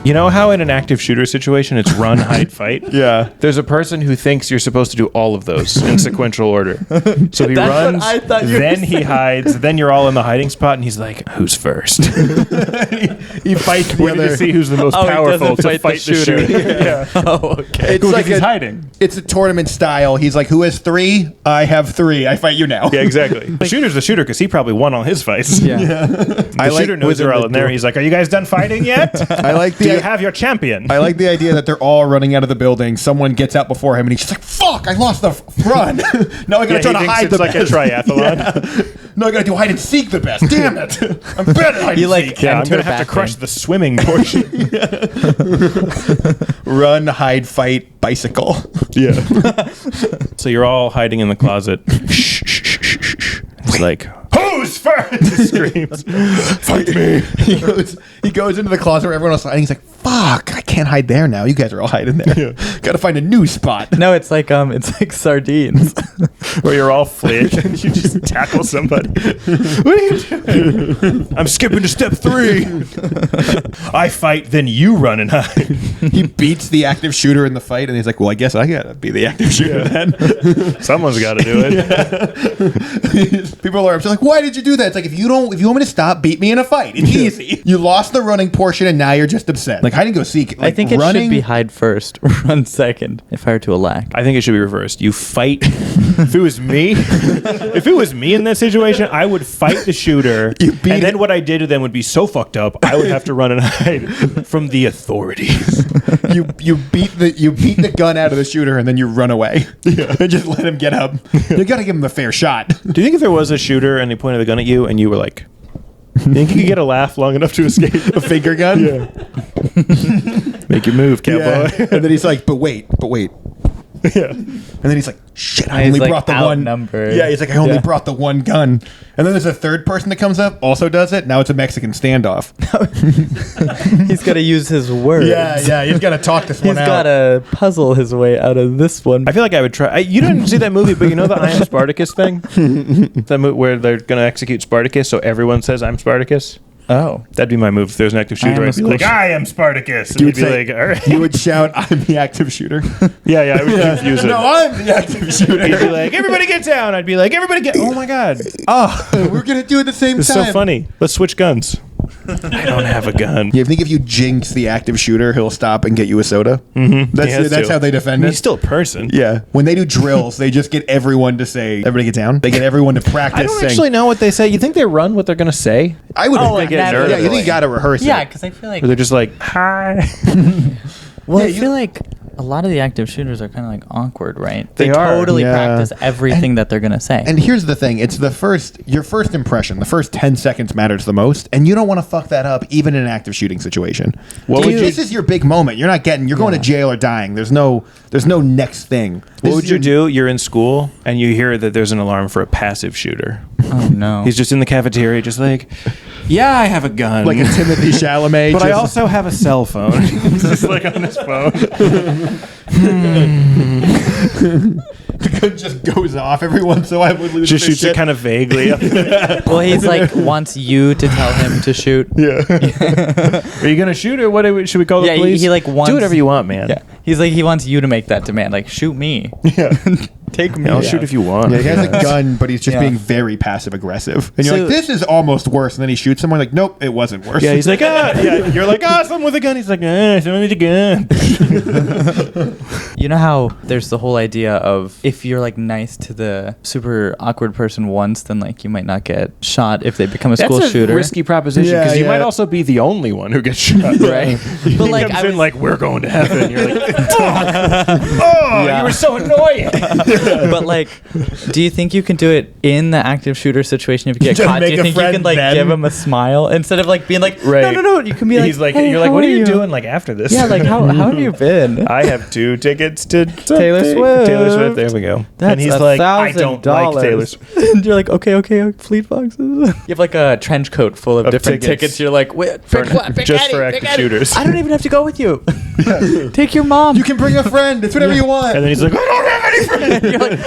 You know how in an active shooter situation it's run, hide, fight? Yeah. There's a person who thinks you're supposed to do all of those in sequential order. So he runs, then he hides, then you're all in the hiding spot, and he's like, who's first? He fights the Waiting other. to see who's the most powerful to fight the shooter. Yeah. Oh, okay. It's like he's hiding. It's a tournament style. He's like, who has 3? I have 3. I fight you now. Yeah, exactly. The shooter's the shooter because he probably won all his fights. Yeah. The shooter knows they're all in there. He's like, are you guys done fighting yet? I like Do you have your champion? I like the idea that they're all running out of the building. Someone gets out before him, and he's just like, "Fuck! I lost the run. Now I gotta try to hide the it's like best. a triathlon. Yeah. No, I gotta do hide and seek the best. Damn it! I'm better at hide and seek. Yeah, I'm gonna have to crush the swimming portion. Run, hide, fight, bicycle. Yeah. So you're all hiding in the closet. Shh, shh, shh, shh, shh. It's like, who's first? He screams, fight me. He goes into the closet where everyone else is hiding. He's like, fuck, I can't hide there now. You guys are all hiding there. Yeah. Gotta find a new spot. No, it's like sardines. Where you're all fleeing and you just tackle somebody. What are you doing? I'm skipping to step 3. I fight, then you run and hide. He beats the active shooter in the fight, and he's like, well, I guess I gotta be the active shooter then. Someone's got to do it. People are upset, like, why did you do that? It's like, if you want me to stop, beat me in a fight. It's easy. You lost the running portion, and now you're just upset. Like, hide and go seek. Like, I think it should be hide first, run second, if I were to elect. I think it should be reversed. You fight. If it was me in that situation, I would fight the shooter, and then what I did to them would be so fucked up, I would have to run and hide from the authorities. You beat the gun out of the shooter, and then you run away. Yeah. And just let him get up. You gotta give him a fair shot. Do you think if there was a shooter and they pointed the gun at you and you were like, you think you could get a laugh long enough to escape? A finger gun? Yeah. Make your move, cowboy. Yeah. And then he's like, but wait. Yeah. And then he's like, shit, I He's only like brought the one. outnumbered. Yeah, he's like, I only brought the one gun. And then there's a third person that comes up, also does it. Now it's a Mexican standoff. He's got to use his words. Yeah, he's got to talk this one He's out. got to puzzle his way out of this one. I feel like I would try. You didn't see that movie, but you know the I Am Spartacus thing? That where they're going to execute Spartacus, so everyone says I'm Spartacus? Oh. That'd be my move if there's an active shooter. I'd be like, I am Spartacus. And You you'd be would like, all right. You would shout, I'm the active shooter. Yeah, I would confuse it. No, I'm the active shooter. He'd be like, everybody get down. I'd be like, everybody get. Oh my God. Oh, we're going to do it at the same It's time. so funny. Let's switch guns. I don't have a gun. You think if you jinx the active shooter, he'll stop and get you a soda? Mm-hmm. That's how they defend it. He's still a person. Yeah. When they do drills, they just get everyone to say, everybody get down. They get everyone to practice I don't saying. actually know what they say. You think they run what they're going to say? I would Oh, they get naturally. nervous. Yeah, you think you got to rehearse Yeah, it. because I feel like... Or they're just like, hi. Well, I feel like a lot of the active shooters are kind of like awkward, right? They are, totally yeah. practice everything that they're going to say. And here's the thing. It's your first impression. The first 10 seconds matters the most. And you don't want to fuck that up even in an active shooting situation. This is your big moment. You're going to jail or dying. There's no next thing. What would you do? You're in school and you hear that there's an alarm for a passive shooter. Oh, no. He's just in the cafeteria, just like, yeah, I have a gun. Like a Timothy Chalamet. But I also have a cell phone. He's just like on his phone. The gun just goes off every once in a while. Just shoots it kind of vaguely. Well, he's like, wants you to tell him to shoot. Yeah. Are you going to shoot or what? Should we call the police? He like wants... Do whatever you want, man. Yeah. He's like, he wants you to make that demand. Like, shoot me. Yeah. Take me. I'll shoot if you want. Yeah, he has a gun, but he's just being very passive aggressive. And you're So- like, this is almost worse. And then he shoots someone like, nope, it wasn't worse. Yeah, he's like, You're like, someone with a gun. He's like, someone with a gun. You know how there's the whole idea of if you're like nice to the super awkward person once, then like you might not get shot if they become a school That's a shooter. risky proposition because you might also be the only one who gets shot. Right. He But like, comes in like, we're going to heaven. You're like, you were so annoying. but like, do you think you can do it in the active shooter situation if you get Just caught? Do make you a think you friend can like then? give him a smile instead of like being like, Right. no? You can be like, He's like, hey, you're like, how what are you you doing like after this? Yeah, like how have you been? I have 2 tickets to Taylor Swift. Taylor Swift. There we go. That's and he's like, I don't like Taylor Swift. And you're like, okay, fleet boxes. You have like a trench coat full of different tickets. You're like, wait, Just for active shooters. I don't even have to go with you. Take your mom. You can bring a friend. It's whatever you want. And then he's like, I don't have any friends. You're like,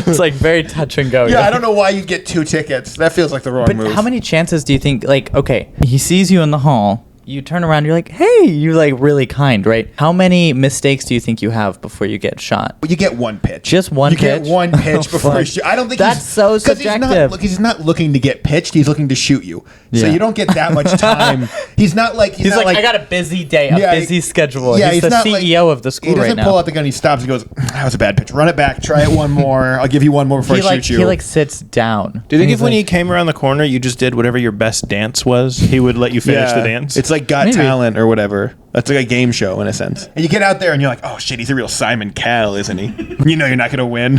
it's like very touch and go. Yeah, I don't know why you'd get 2 tickets. That feels like the wrong But move. how many chances do you think, like, okay, he sees you in the hall, you turn around, you're like, hey, you're like really kind, right? How many mistakes do you think you have before you get shot? You get one pitch. Just one pitch? You get one pitch before you shoot. I don't think that's so subjective. He's not looking to get pitched. He's looking to shoot you. So Yeah. you don't get that much time. He's not like He's like, I got a busy day, busy schedule. Yeah, he's the not CEO of the school He doesn't right pull now. out the gun. He stops and goes, that was a bad pitch. Run it back. Try it one more. I'll give you one more before I shoot you. He like sits down. Do you think And if when he's he came around the corner, you just did whatever your best dance was, he would let you finish the dance? It's like Got Maybe. Talent or whatever. That's like a game show in a sense. And you get out there and you're like, oh shit, he's a real Simon Cowell, isn't he? You know you're not going to win.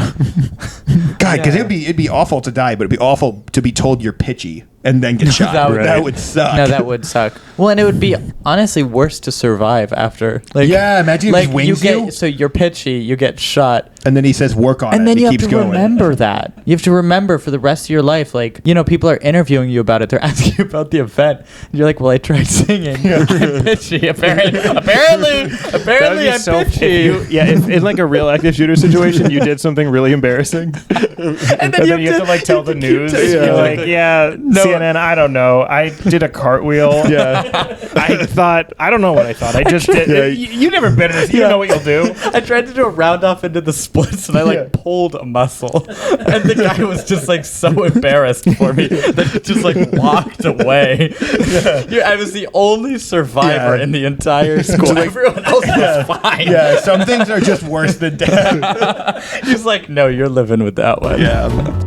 God, because it'd be awful to die, but it'd be awful to be told you're pitchy and then get shot. That would suck. No, that would suck. Well, and it would be honestly worse to survive after. Like, yeah, imagine he just wings you. So you're pitchy, you get shot. And then he says, work on it. And then he you have keeps to going. remember that. You have to remember for the rest of your life. Like, you know, people are interviewing you about it. They're asking you about the event. And you're like, well, I tried singing. I'm pitchy. Apparently, I'm pitchy. If in like a real active shooter situation, you did something really embarrassing. and then you have to like tell the news. You're like, CNN, I don't know. I did a cartwheel. I don't know what I thought. I just did. You never been in this. You know what you'll do. I tried to do a round off into the splits and I like pulled a muscle. And the guy was just like so embarrassed for me that he just like walked away. I was the only survivor in the entire school. Everyone else was fine. Yeah, some things are just worse than death. He's like, no, you're living with that one. Yeah.